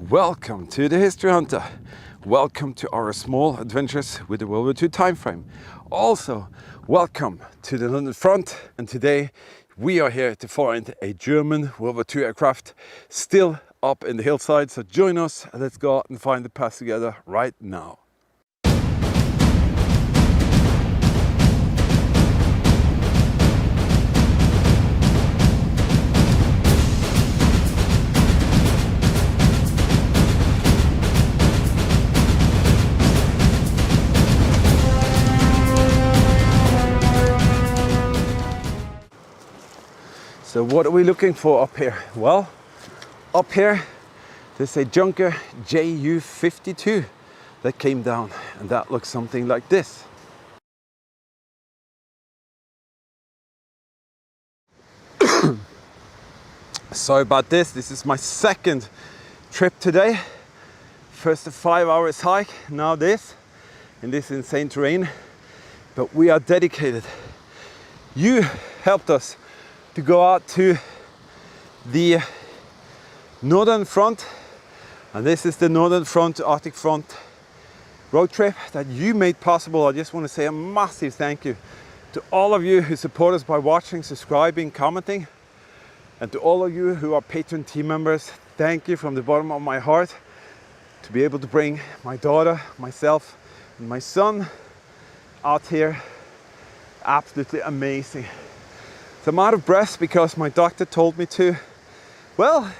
Welcome to the History Hunter. Welcome to our small adventures with the World War II time frame. Also, welcome to the London front. And today we are here to find a German World War II aircraft still up in the hillside. So join us and let's go out and find the path together right now. So what are we looking for up here? Well, up here there's a Junker Ju-52 that came down, and that looks something like this. Sorry about this. This is my second trip today. First a 5 hours hike, now this in this insane terrain. But we are dedicated. You helped us to go out to the northern front, and this is the northern front to Arctic front road trip that you made possible. I just want to say a massive thank you to all of you who support us by watching, subscribing, commenting, and to all of you who are patron team members. Thank you from the bottom of my heart to be able to bring my daughter, myself, and my son out here. Absolutely amazing. So I'm out of breath because my doctor told me to. Well,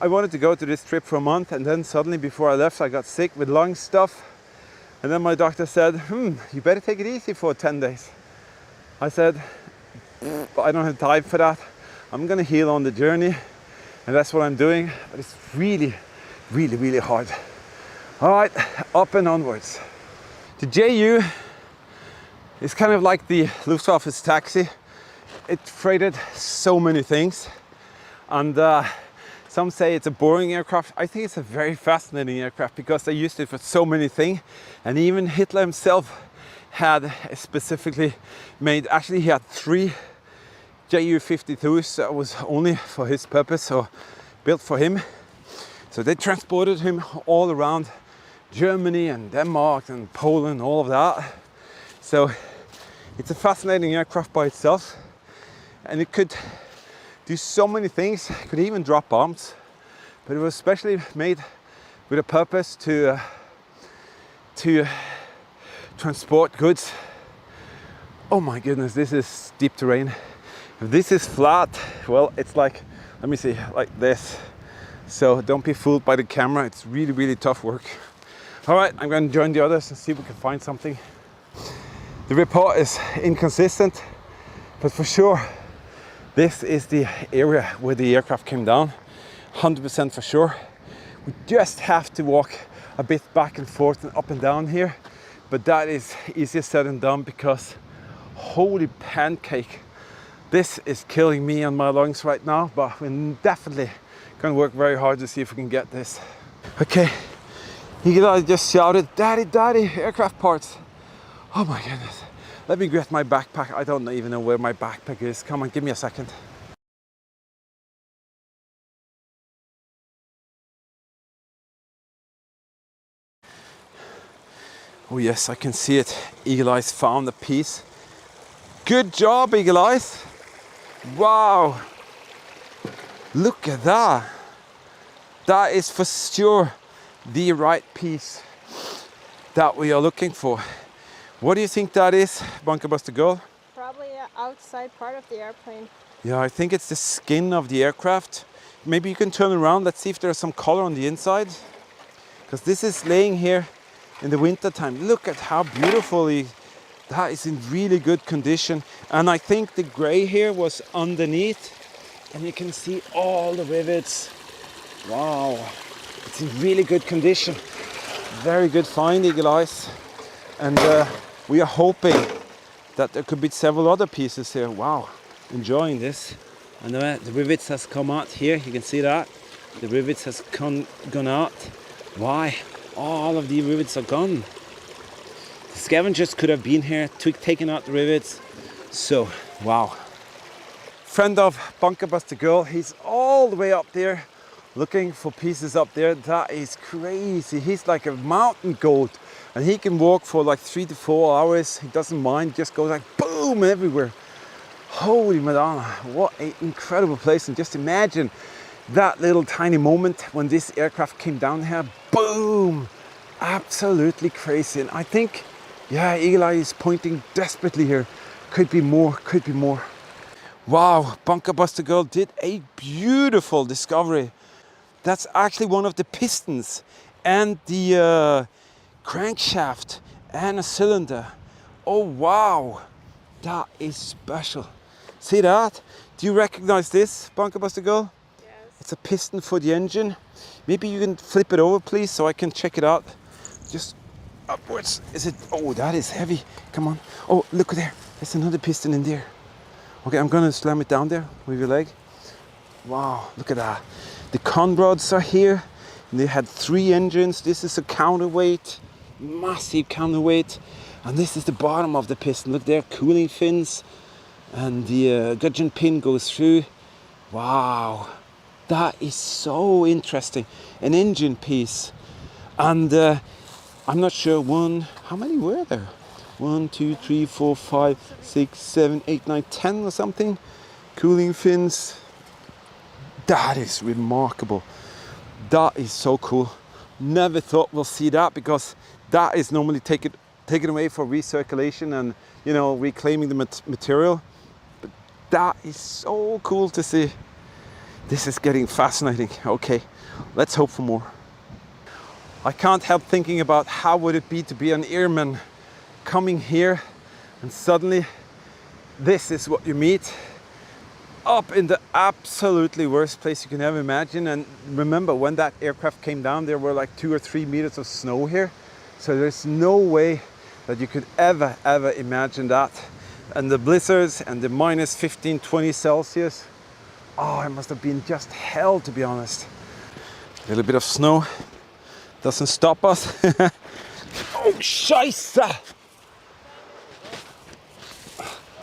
I wanted to go to this trip for a month, and then suddenly before I left I got sick with lung stuff, and then my doctor said, you better take it easy for 10 days. I said, I don't have time for that. I'm gonna heal on the journey, and that's what I'm doing, but it's really hard. All right, up and onwards. The Ju is kind of like the Luftwaffe's taxi. It freighted so many things, and some say it's a boring aircraft. I think it's a very fascinating aircraft because they used it for so many things, and even Hitler himself had specifically made, actually he had 3 Ju-52s that was only for his purpose, or built for him. So they transported him all around Germany and Denmark and Poland, all of that. So it's a fascinating aircraft by itself. And it could do so many things. It could even drop bombs, but it was especially made with a purpose to transport goods. Oh my goodness, this is steep terrain. If this is flat, well, it's like, let me see, like this. So don't be fooled by the camera. It's really tough work. All right, I'm going to join the others and see if we can find something. The report is inconsistent, but for sure, this is the area where the aircraft came down, 100% for sure. We just have to walk a bit back and forth and up and down here, but that is easier said than done because holy pancake, this is killing me and my lungs right now, but we're definitely gonna work very hard to see if we can get this. Okay, Eagle Eye just shouted, "Daddy, daddy, aircraft parts." Oh my goodness. Let me get my backpack. I don't even know where my backpack is. Come on, give me a second. Oh yes, I can see it. Eagle Eyes found a piece. Good job, Eagle Eyes. Wow. Look at that. That is for sure the right piece that we are looking for. What do you think that is, Bunker Buster Girl? Probably the outside part of the airplane. Yeah, I think it's the skin of the aircraft. Maybe you can turn around. Let's see if there's some color on the inside. Because this is laying here in the winter time. Look at how beautifully that is, in really good condition. And I think the gray here was underneath, and you can see all the rivets. Wow, it's in really good condition. Very good find, Eagle Eyes. And we are hoping that there could be several other pieces here. Wow, enjoying this. And the rivets has come out here. You can see that. The rivets has gone out. Why? All of the rivets are gone. The scavengers could have been here, taken out the rivets. So, wow. Friend of Bunker Buster Girl, he's all the way up there looking for pieces up there. That is crazy. He's like a mountain goat, and he can walk for like 3 to 4 hours. He doesn't mind, just goes like boom everywhere. Holy Madonna, what an incredible place. And just imagine that little tiny moment when this aircraft came down here, boom, absolutely crazy. And I think, yeah, Eagle Eye is pointing desperately here. Could be more, could be more. Wow, Bunker Buster Girl did a beautiful discovery. That's actually one of the pistons and the crankshaft and a cylinder. Oh wow, that is special. See that? Do you recognize this, Bunker Buster Girl? Yes. It's a piston for the engine. Maybe you can flip it over, please, so I can check it out. Just upwards. Is it? Oh, that is heavy. Come on. Oh, look there. There's another piston in there. Okay, I'm gonna slam it down there with your leg. Wow, look at that. The con rods are here. And they had 3 engines. This is a counterweight, massive counterweight. And this is the bottom of the piston. Look there, cooling fins. And the gudgeon pin goes through. Wow, that is so interesting. An engine piece. And I'm not sure how many were there? 1, 2, 3, 4, 5, 6, 7, 8, 9, 10 or something. Cooling fins. That is remarkable. That is so cool. Never thought we'll see that, because that is normally taken away for recirculation and, you know, reclaiming the material. But that is so cool to see. This is getting fascinating. Okay, let's hope for more. I can't help thinking about how would it be to be an airman coming here, and suddenly this is what you meet. Up in the absolutely worst place you can ever imagine. And remember, when that aircraft came down, there were like 2 or 3 meters of snow here. So there's no way that you could ever imagine that. And the blizzards and the minus 15, 20 Celsius. Oh, it must have been just hell, to be honest. A little bit of snow doesn't stop us. Oh, scheisse!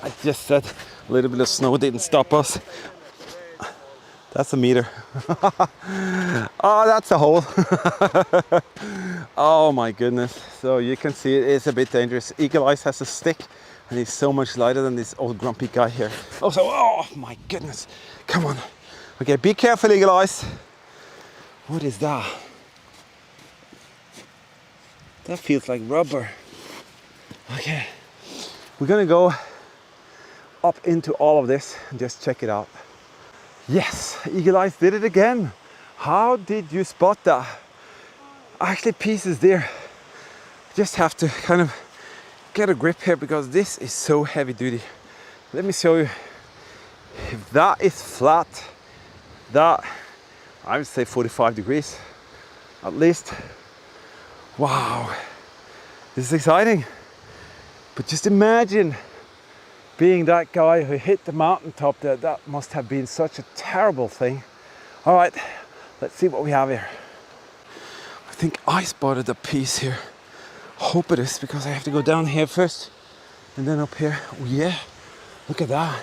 I just said a little bit of snow didn't stop us. That's a meter. Oh, that's a hole. Oh my goodness. So you can see it is a bit dangerous. Eagle Eye has a stick and he's so much lighter than this old grumpy guy here. Also, oh my goodness. Come on. Okay, be careful, Eagle Eye. What is that? That feels like rubber. Okay. We're gonna go up into all of this and just check it out. Yes, Eagle Eye did it again. How did you spot that? Actually, pieces there. Just have to kind of get a grip here, because this is so heavy duty. Let me show you. If that is flat, that I would say 45 degrees at least. Wow, this is exciting. But just imagine being that guy who hit the mountaintop there. That must have been such a terrible thing. All right, let's see what we have here. I think I spotted a piece here. Hope it is, because I have to go down here first and then up here. Oh yeah, look at that.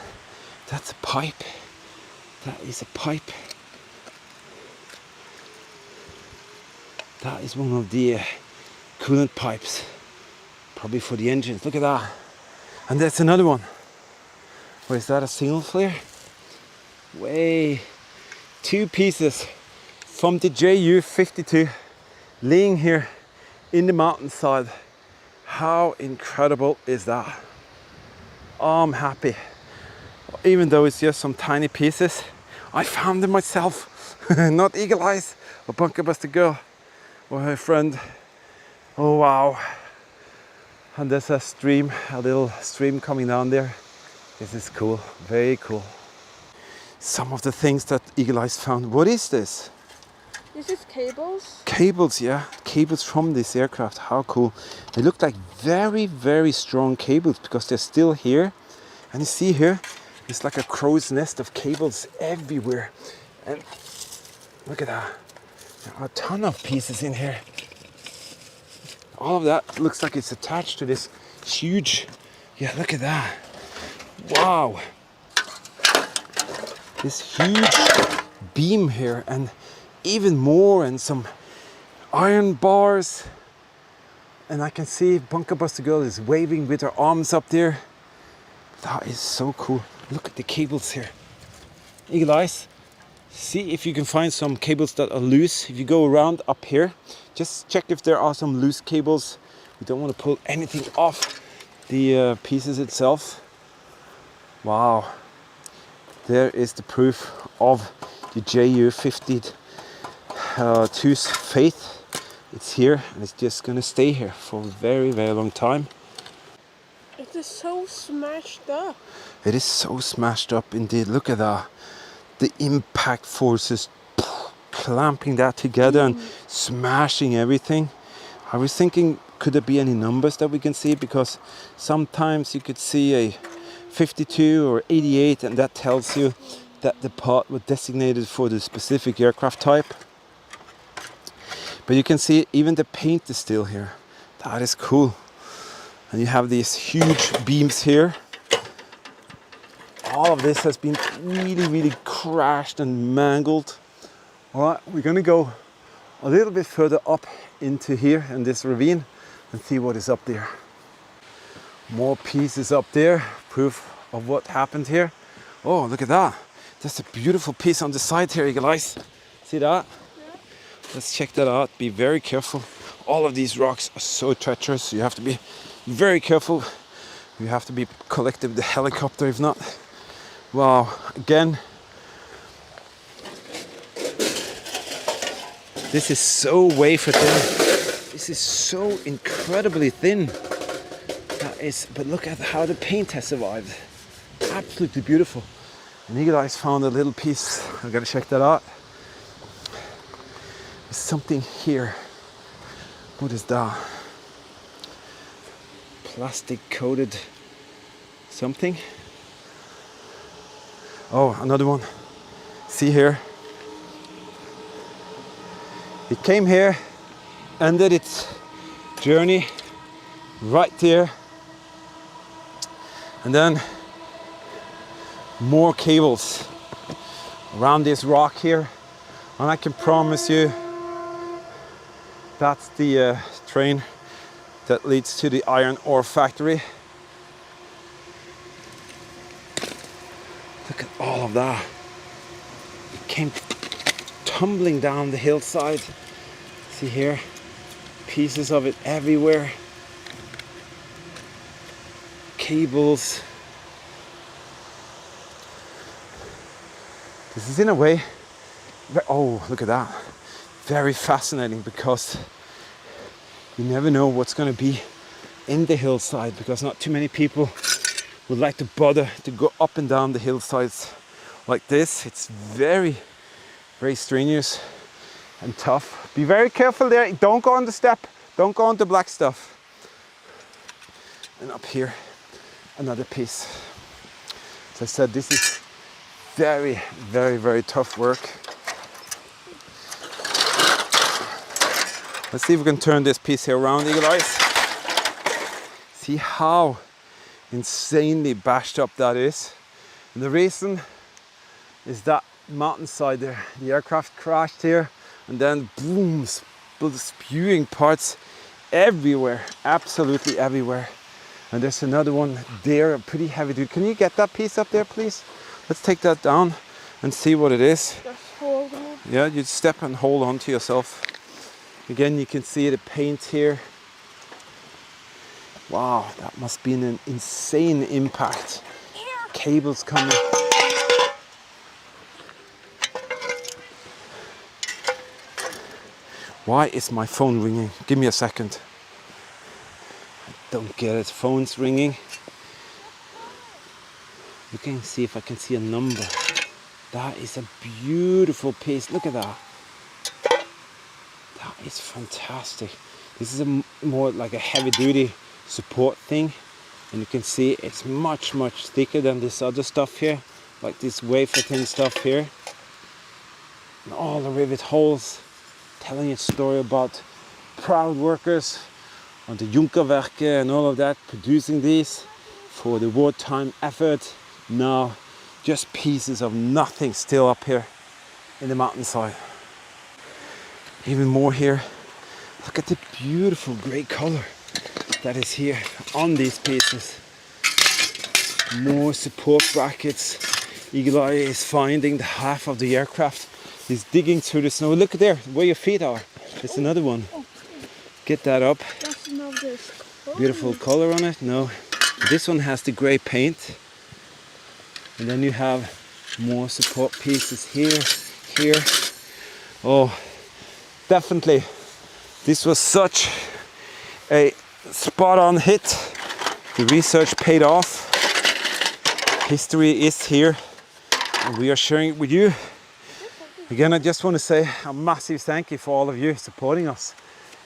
That's a pipe. That is a pipe. That is one of the coolant pipes, probably for the engines. Look at that. And that's another one. Or is that a single flare? Way. 2 pieces from the JU-52 laying here in the mountainside. How incredible is that? Oh, I'm happy. Even though it's just some tiny pieces, I found them myself. Not Eagle Eye or Bunker Buster Girl or her friend. Oh wow. And there's a stream, a little stream coming down there. This is cool, very cool. Some of the things that Eagle Eye found. What is this? This is cables. Cables, yeah. Cables from this aircraft. How cool. They look like very strong cables, because they're still here. And you see here, it's like a crow's nest of cables everywhere. And look at that. There are a ton of pieces in here. All of that looks like it's attached to this huge, yeah, look at that. Wow. This huge beam here, and even more, and some iron bars. And I can see Bunker Buster Girl is waving with her arms up there. That is so cool. Look at the cables here. Eagle eyes. See if you can find some cables that are loose. If you go around up here, just check if there are some loose cables. We don't want to pull anything off the pieces itself. Wow. There is the proof of the JU52's faith. It's here, and it's just gonna stay here for a very, very long time. It is so smashed up. It is so smashed up indeed. Look at that. The impact forces clamping that together and smashing everything. I was thinking, could there be any numbers that we can see? Because sometimes you could see a 52 or 88, and that tells you that the part was designated for the specific aircraft type. But you can see even the paint is still here. That is cool. And you have these huge beams here. All of this has been really, really crashed and mangled. All right, we're gonna go a little bit further up into here in this ravine and see what is up there. More pieces up there, proof of what happened here. Oh, look at that. That's a beautiful piece on the side here, Eagle Eyes. See that? Let's check that out. Be very careful. All of these rocks are so treacherous. You have to be very careful. You have to be collected with the helicopter if not. Wow, again. This is so wafer thin. This is so incredibly thin. That is, but look at how the paint has survived. Absolutely beautiful. And Eagle Eyes found a little piece. I gotta check that out. There's something here. What is that? Plastic coated something. Oh, another one. See here. It came here, ended its journey right there. And then more cables around this rock here. And I can promise you that's the train that leads to the iron ore factory. Look at all of that. It came tumbling down the hillside. See here, pieces of it everywhere. Cables. This is in a way, oh, look at that. Very fascinating, because you never know what's going to be in the hillside, because not too many people would like to bother to go up and down the hillsides like this. It's very, very strenuous and tough. Be very careful there. Don't go on the step. Don't go on the black stuff. And up here, another piece. As I said, this is very, very, very tough work. Let's see if we can turn this piece here around, Eagle Eyes. See how insanely bashed up that is. And the reason is that mountainside there. The aircraft crashed here, and then boom, spewing parts everywhere, absolutely everywhere. And there's another one there, a pretty heavy dude. Can you get that piece up there, please? Let's take that down and see what it is. Just hold it. Yeah, you step and hold on to yourself. Again, you can see the paint here. Wow, that must be an insane impact. Cables coming. Why is my phone ringing? Give me a second. I don't get it. Phone's ringing. You can see if I can see a number. That is a beautiful piece. Look at that. That is fantastic. This is more like a heavy duty support thing. And you can see it's much, much thicker than this other stuff here. Like this wafer thin stuff here. And all the rivet holes telling a story about proud workers on the Junkerwerke and all of that, producing these for the wartime effort. Now just pieces of nothing still up here in the mountainside. Even more here. Look at the beautiful grey color that is here on these pieces. More support brackets. Eagle Eye is finding the half of the aircraft. He's digging through the snow. Look there, where your feet are. There's another one. Get that up. That's not this color. Beautiful color on it. No, this one has the grey paint. And then you have more support pieces here, here. Oh, definitely. This was such a spot-on hit. The research paid off. History is here, and we are sharing it with you. Again, I just want to say a massive thank you for all of you supporting us.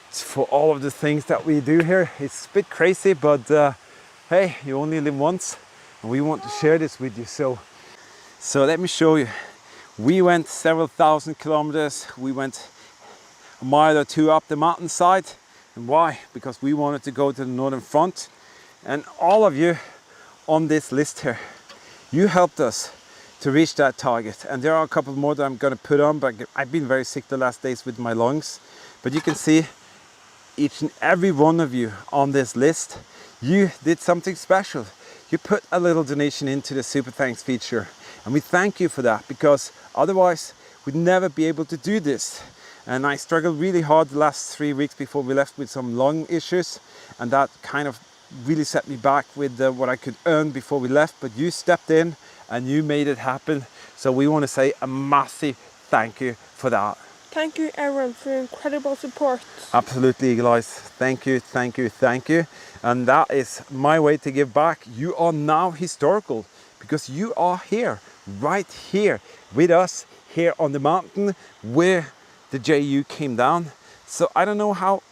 It's for all of the things that we do here. It's a bit crazy, but hey, you only live once, and we want to share this with you. So let me show you. We went several thousand kilometers. We went a mile or two up the mountainside. And why? Because we wanted to go to the northern front. And all of you on this list here, you helped us to reach that target. And there are a couple more that I'm going to put on, but I've been very sick the last days with my lungs. But you can see each and every one of you on this list, you did something special. You put a little donation into the Super Thanks feature. And we thank you for that, because otherwise we'd never be able to do this. And I struggled really hard the last 3 weeks before we left with some lung issues, and that kind of really set me back with what I could earn before we left. But you stepped in and you made it happen. So we want to say a massive thank you for that. Thank you, everyone, for your incredible support. Absolutely, Eagle Eyes. Thank you, thank you, thank you. And that is my way to give back. You are now historical, because you are here, right here with us, here on the mountain where the JU came down. So I don't know how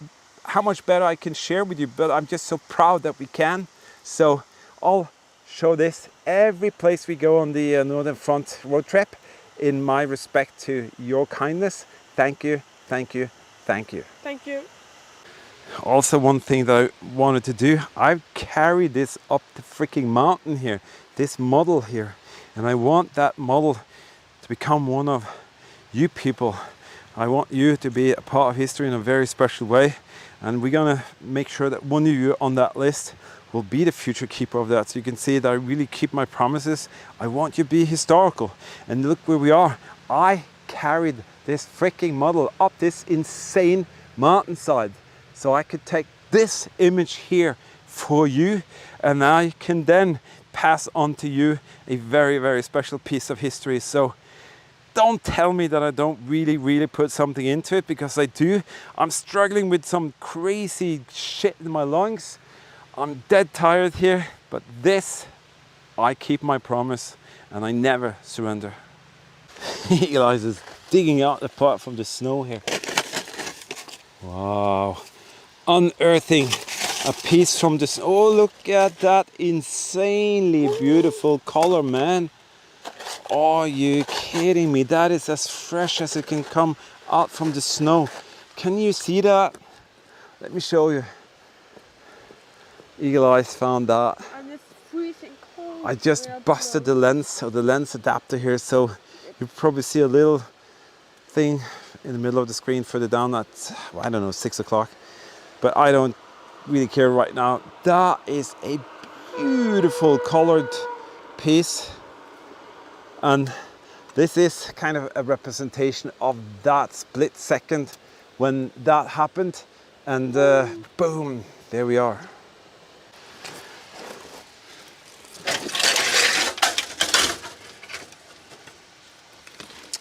much better I can share with you, but I'm just so proud that we can. So I'll show this every place we go on the Northern Front road trip, in my respect to your kindness. Thank you, thank you, thank you. Thank you. Also, one thing that I wanted to do, I've carried this up the freaking mountain here, this model here, and I want that model to become one of you people. I want you to be a part of history in a very special way, and we're gonna make sure that one of you on that list will be the future keeper of that. So you can see that I really keep my promises. I want you to be historical. And look where we are. I carried this freaking model up this insane mountainside, so I could take this image here for you, and I can then pass on to you a very, very special piece of history. So don't tell me that I don't really put something into it, because I do. I'm struggling with some crazy shit in my lungs. I'm dead tired here, but this, I keep my promise and I never surrender. Eagle Eyes is digging out the part from the snow here. Wow. Unearthing a piece from the snow. Oh, look at that insanely beautiful color, man. Are you kidding me? That is as fresh as it can come out from the snow. Can you see that? Let me show you. Eagle Eyes found that. And it's freezing cold. I just busted the lens, or the lens adapter here, so you probably see a little thing in the middle of the screen further down at, I don't know, 6 o'clock. But I don't really care right now. That is a beautiful colored piece. And this is kind of a representation of that split second when that happened. And boom, there we are.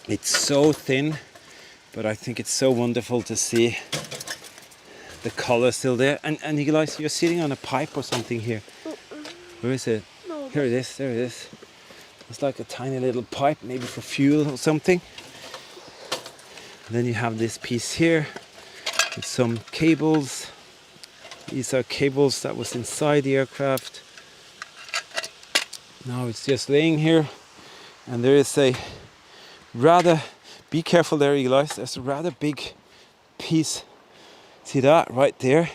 It's so thin, but I think it's so wonderful to see the color still there. And Eagle Eyes, you're sitting on a pipe or something here. Where is it? No, Here it is, there it is. It's like a tiny little pipe, maybe for fuel or something. And then you have this piece here with some cables. These are cables that was inside the aircraft. Now it's just laying here, and there is a rather, be careful there, Eagle Eyes, there's a rather big piece. See that right there?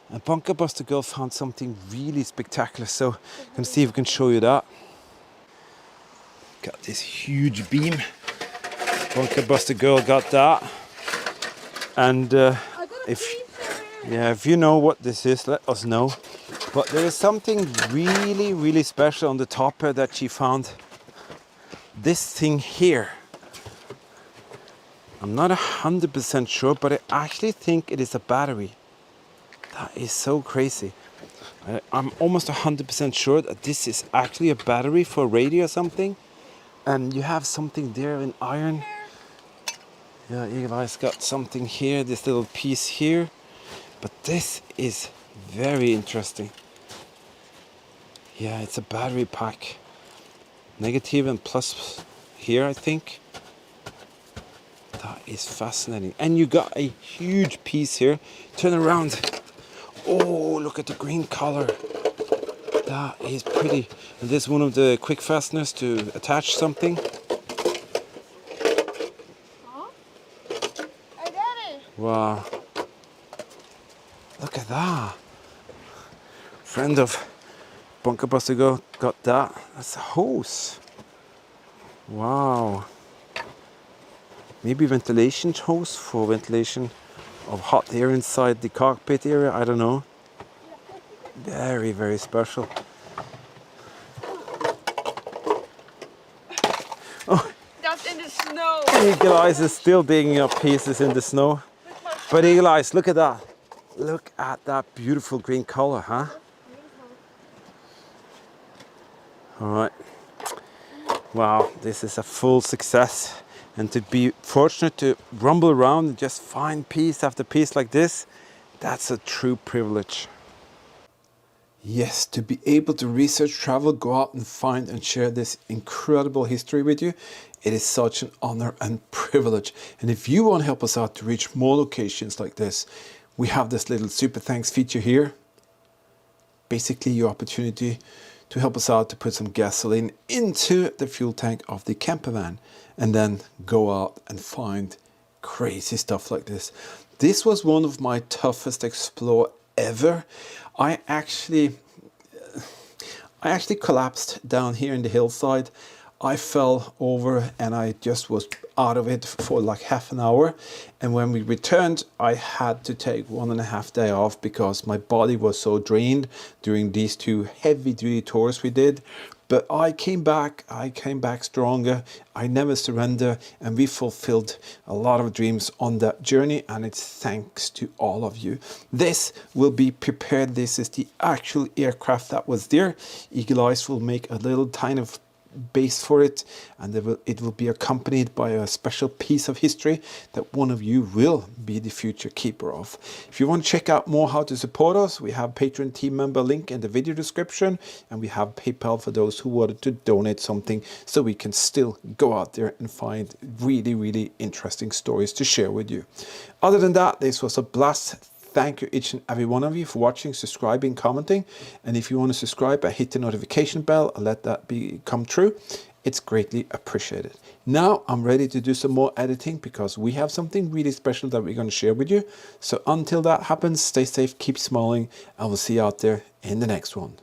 And Bunker Buster Girl found something really spectacular, so I'm gonna see if we can show you that. Got this huge beam. Bunker Buster Girl got that. And I got a if piece there. yeah, if you know what this is, let us know. But there is something really, really special on the top here that she found. This thing here. I'm not 100% sure, but I actually think it is a battery. That is so crazy. I'm almost 100% sure that this is actually a battery for a radio or something. And you have something there in iron. Yeah, Eli's got something here, this little piece here. But this is very interesting. Yeah, it's a battery pack. Negative and plus here, I think. That is fascinating. And you got a huge piece here. Turn around. Oh, look at the green color. That is pretty. And this is one of the quick fasteners to attach something. Huh? I got it. Wow. Look at that. Friend of Bunker Buster got that. That's a hose. Wow. Maybe ventilation hose for ventilation of hot air inside the cockpit area. I don't know. Very, very special. Oh, That's in the snow. Eagle Eyes is still digging up pieces in the snow. But Eagle Eyes, look at that. Look at that beautiful green color, huh? All right. Wow, this is a full success. And to be fortunate to rumble around and just find piece after piece like this, that's a true privilege. Yes, to be able to research, travel, go out and find and share this incredible history with you, it is such an honor and privilege. And if you want to help us out to reach more locations like this, we have this little super thanks feature here. Basically your opportunity to help us out to put some gasoline into the fuel tank of the camper van and then go out and find crazy stuff like this. This was one of my toughest explore ever. I actually collapsed down here in the hillside. I fell over and I just was out of it for like half an hour. And when we returned, I had to take 1.5 days off because my body was so drained during these 2 heavy duty tours we did. But I came back stronger. I never surrender, and we fulfilled a lot of dreams on that journey, and it's thanks to all of you. This will be prepared. This is the actual aircraft that was there. Eagle Eyes will make a little tiny base for it, and it will be accompanied by a special piece of history that one of you will be the future keeper of. If you want to check out more how to support us, we have Patreon team member link in the video description, and we have PayPal for those who wanted to donate something so we can still go out there and find really, really interesting stories to share with you. Other than that, this was a blast. Thank you each and every one of you for watching, subscribing, commenting. And if you want to subscribe, hit the notification bell and let that come true. It's greatly appreciated. Now I'm ready to do some more editing because we have something really special that we're going to share with you. So until that happens, stay safe, keep smiling, and we'll see you out there in the next one.